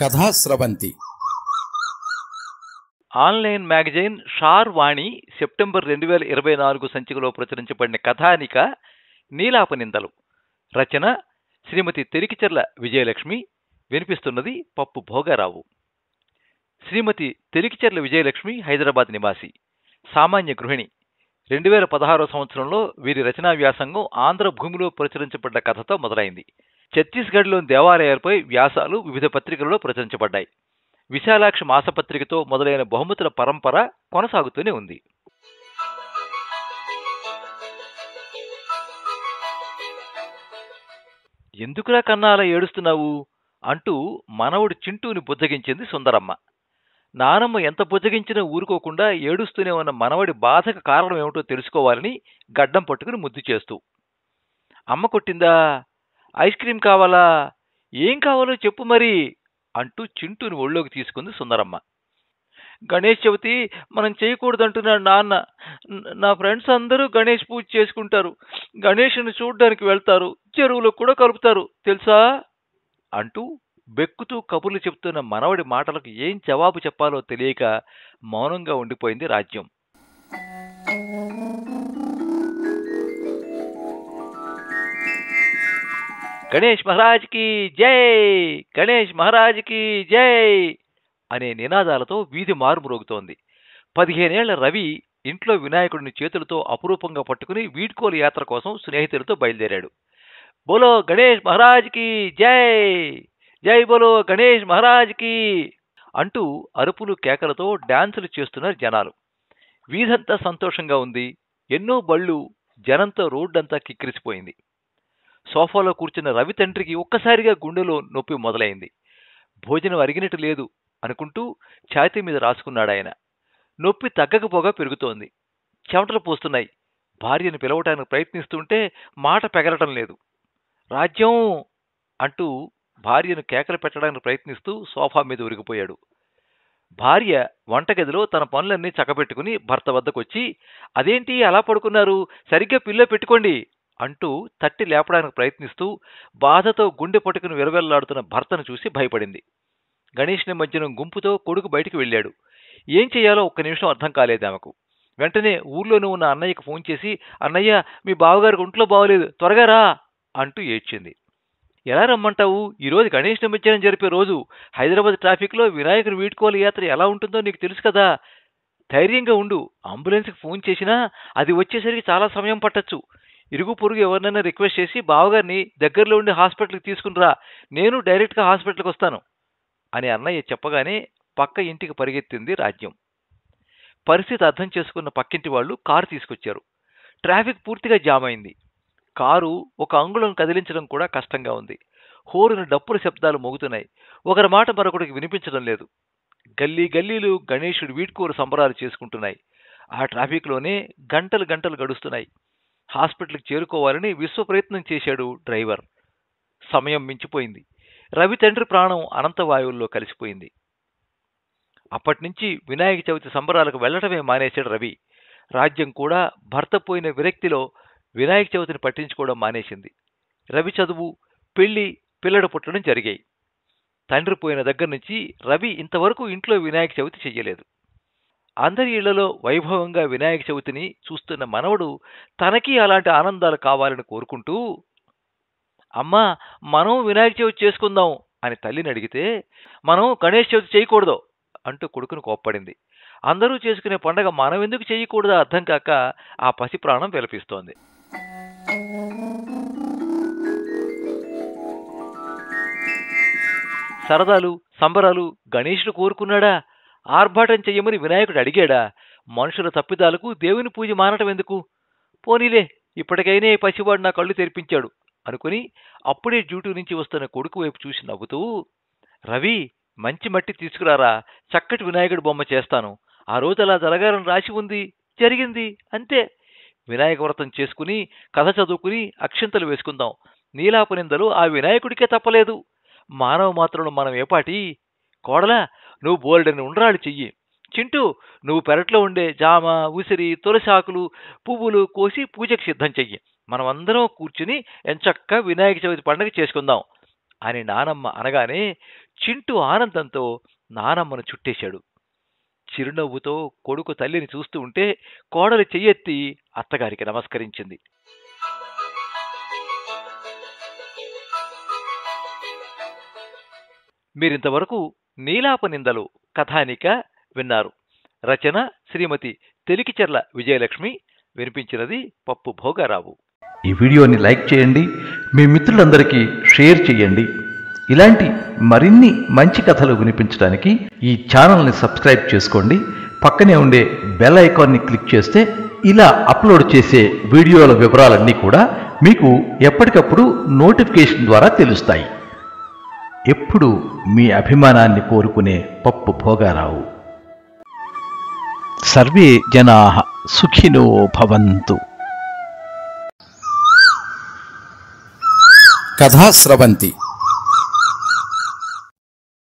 Kathasravanthi online magazine SHAR వాణి September 2024 సంచికలో ప్రచురించబడిన కథానిక నీలాపనిందలు. రచన శ్రీమతి తెరికిచెర్ల విజయలక్ష్మి. వినిపిస్తున్నది పప్పు భోగారావు. శ్రీమతి తెరికిచెర్ల విజయలక్ష్మి హైదరాబాద్ నివాసి, సామాన్య గృహిణి. 2016 సంవత్సరంలో వీరి రచనా వ్యాసంగం ఆంధ్ర భూమిలో ప్రచురించబడ్డ కథతో మొదలైంది. ఛత్తీస్గఢ్లోని దేవాలయాలపై వ్యాసాలు వివిధ పత్రికలలో ప్రచురించబడ్డాయి. విశాలాక్ష మాసపత్రికతో మొదలైన బహుమతుల పరంపర కొనసాగుతూనే ఉంది. ఎందుకురా కన్నాల ఏడుస్తున్నావు అంటూ మనవడు చింటూని బుజ్జగించింది సుందరమ్మ. నానమ్మ ఎంత బుజ్జగించినా ఊరుకోకుండా ఏడుస్తూనే ఉన్న మనవడి బాధకు కారణం ఏమిటో తెలుసుకోవాలని గడ్డం పట్టుకుని ముద్దు చేస్తూ, అమ్మ కొట్టిందా? ఐస్ క్రీం కావాలా? ఏం కావాలో చెప్పు మరి అంటూ చింటూని ఒళ్ళోకి తీసుకుంది సుందరమ్మ. గణేష్ చవితి మనం చేయకూడదంటున్నాడు నాన్న. నా ఫ్రెండ్స్ అందరూ గణేష్ పూజ చేసుకుంటారు, గణేష్ని చూడ్డానికి వెళ్తారు, చెరువులో కూడా కలుపుతారు తెలుసా అంటూ బెక్కుతూ కబుర్లు చెప్తున్న మనవడి మాటలకు ఏం జవాబు చెప్పాలో తెలియక మౌనంగా ఉండిపోయింది రాజ్యం. గణేష్ మహారాజ్కి జై, గణేష్ మహారాజ్కి జై అనే నినాదాలతో వీధి మారుమ్రోగుతోంది. 15 ఏళ్ల రవి ఇంట్లో వినాయకుడిని చేతులతో అపురూపంగా పట్టుకుని వీడ్కోలు యాత్ర కోసం స్నేహితులతో బయలుదేరాడు. బోలో గణేష్ మహారాజ్కి జై, జై బోలో గణేష్ మహారాజ్కి అంటూ అరుపులు కేకలతో డాన్సులు చేస్తున్నారు జనాలు. వీధంతా సంతోషంగా ఉంది. ఎన్నో బళ్ళు, జనంతో రోడ్డంతా కిక్కిరిసిపోయింది. సోఫాలో కూర్చున్న రవి తండ్రికి ఒక్కసారిగా గుండెలో నొప్పి మొదలైంది. భోజనం అరిగినట్టు లేదు అనుకుంటూ ఛాతీ మీద రాసుకున్నాడాయన. నొప్పి తగ్గకపోగా పెరుగుతోంది. చెమటలు పోస్తున్నాయి. భార్యను పిలవటానికి ప్రయత్నిస్తుంటే మాట పెగలటం లేదు. రాజ్యం అంటూ భార్యను కేకలు పెట్టడానికి ప్రయత్నిస్తూ సోఫా మీద ఉరిగిపోయాడు. భార్య వంటగదిలో తన పనులన్నీ చక్కబెట్టుకుని భర్త వద్దకొచ్చి, అదేంటి అలా పడుకున్నారు, సరిగ్గా పిల్లో పెట్టుకోండి అంటూ తట్టి లేపడానికి ప్రయత్నిస్తూ బాధతో గుండె పట్టుకుని విరవెల్లాడుతున్న భర్తను చూసి భయపడింది. గణేష్ నిమజ్జనం గుంపుతో కొడుకు బయటికి వెళ్ళాడు. ఏం చేయాలో ఒక్క నిమిషం అర్థం కాలేదు ఆమెకు. వెంటనే ఊర్లోనే ఉన్న అన్నయ్యకు ఫోన్ చేసి, అన్నయ్య మీ బావగారికి ఒంట్లో బాగోలేదు, త్వరగా రా అంటూ ఏడ్చింది. ఎలా రమ్మంటావు? ఈరోజు గణేష్ నిమజ్జనం జరిపే రోజు. హైదరాబాద్ ట్రాఫిక్లో వినాయకుని వీడ్కోలు యాత్ర ఎలా ఉంటుందో నీకు తెలుసు కదా. ధైర్యంగా ఉండు. అంబులెన్స్కి ఫోన్ చేసినా అది వచ్చేసరికి చాలా సమయం పట్టచ్చు. ఇరుగు పొరుగు ఎవరినైనా రిక్వెస్ట్ చేసి బావగారిని దగ్గరలో ఉండి హాస్పిటల్కి తీసుకునిరా, నేను డైరెక్ట్గా హాస్పిటల్కి వస్తాను అని అన్నయ్య చెప్పగానే పక్క ఇంటికి పరిగెత్తింది రాజ్యం. పరిస్థితి అర్థం చేసుకున్న పక్కింటి వాళ్ళు కారు తీసుకొచ్చారు. ట్రాఫిక్ పూర్తిగా జామ్ అయింది. కారు ఒక అంగుళం కదిలించడం కూడా కష్టంగా ఉంది. హోరున డప్పుల శబ్దాలు మోగుతున్నాయి. ఒకరి మాట మరొకటికి వినిపించడం లేదు. గల్లీ గల్లీలు గణేశుడి వీడ్కోరు సంబరాలు చేసుకుంటున్నాయి. ఆ ట్రాఫిక్లోనే గంటలు గంటలు గడుస్తున్నాయి. హాస్పిటల్కి చేరుకోవాలని విశ్వ ప్రయత్నం చేశాడు డ్రైవర్. సమయం మించిపోయింది. రవి తండ్రి ప్రాణం అనంతవాయువుల్లో కలిసిపోయింది. అప్పటినుంచి వినాయక చవితి సంబరాలకు వెళ్లటమే మానేశాడు రవి. రాజ్యం కూడా భర్త పోయిన విరక్తిలో వినాయక చవితిని పట్టించుకోవడం మానేసింది. రవి చదువు, పెళ్లి, పిల్లడు పుట్టడం జరిగాయి. తండ్రి పోయిన దగ్గర నుంచి రవి ఇంతవరకు ఇంట్లో వినాయక చవితి చెయ్యలేదు. అందరి ఇళ్లలో వైభవంగా వినాయక చవితిని చూస్తున్న మనవడు తనకి అలాంటి ఆనందాలు కావాలని కోరుకుంటూ, అమ్మా మనం వినాయక చవితి చేసుకుందాం అని తల్లిని అడిగితే, మనం గణేష్ చవితి చేయకూడదు అంటూ కొడుకును కోప్పడింది. అందరూ చేసుకునే పండగ మనం ఎందుకు చేయకూడదో అర్థం కాక ఆ పసి ప్రాణం విలపిస్తోంది. సరదాలు, సంబరాలు గణేశుడు కోరుకున్నాడా? ఆర్భాటం చెయ్యమని వినాయకుడు అడిగాడా? మనుషుల తప్పిదాలకు దేవుని పూజ మానటం ఎందుకు? పోనీలే, ఇప్పటికైనా ఈ పసివాడు నా కళ్ళు తెరిపించాడు అనుకుని అప్పుడే డ్యూటీ నుంచి వస్తున్న కొడుకు వైపు చూసి నవ్వుతూ, రవి మంచి మట్టి తీసుకురారా, చక్కటి వినాయకుడి బొమ్మ చేస్తాను. ఆ రోజు అలా జరగాలని రాసి ఉంది, జరిగింది అంతే. వినాయక వ్రతం చేసుకుని కథ చదువుకుని అక్షింతలు వేసుకుందాం. నీలాపనిందలు ఆ వినాయకుడికే తప్పలేదు. మానవ మాత్రం మనం ఏపాటి? కోడలా నువ్వు బోల్డని ఉండ్రాళ్ళు చెయ్యి. చింటూ నువ్వు పెరట్లో ఉండే జామ, ఉసిరి, తులసాకులు, పువ్వులు కోసి పూజకు సిద్ధం చెయ్యి. మనమందరం కూర్చుని ఎంచక్కా వినాయక చవితి పండుగ చేసుకుందాం అని నానమ్మ అనగానే చింటూ ఆనందంతో నానమ్మను చుట్టేశాడు. చిరునవ్వుతో కొడుకు తల్లిని చూస్తూ ఉంటే కోడలి చెయ్యెత్తి అత్తగారికి నమస్కరించింది. మీరింతవరకు నీలాపనిందలు కథానిక విన్నారు. రచన శ్రీమతి తెలికిచెర్ల విజయలక్ష్మి. వినిపించినది పప్పు భోగారావు. ఈ వీడియోని లైక్ చేయండి, మీ మిత్రులందరికీ షేర్ చేయండి. ఇలాంటి మరిన్ని మంచి కథలు వినిపించడానికి ఈ ఛానల్ని సబ్స్క్రైబ్ చేసుకోండి. పక్కనే ఉండే బెల్ ఐకాన్ని క్లిక్ చేస్తే ఇలా అప్లోడ్ చేసే వీడియోల వివరాలన్నీ కూడా మీకు ఎప్పటికప్పుడు నోటిఫికేషన్ ద్వారా తెలుస్తాయి. ఎప్పుడు మీ అభిమానాన్ని కోరుకునే పప్పు భోగారావు. సర్వే జనాః సుఖినో భవంతు. కథా స్రవంతి.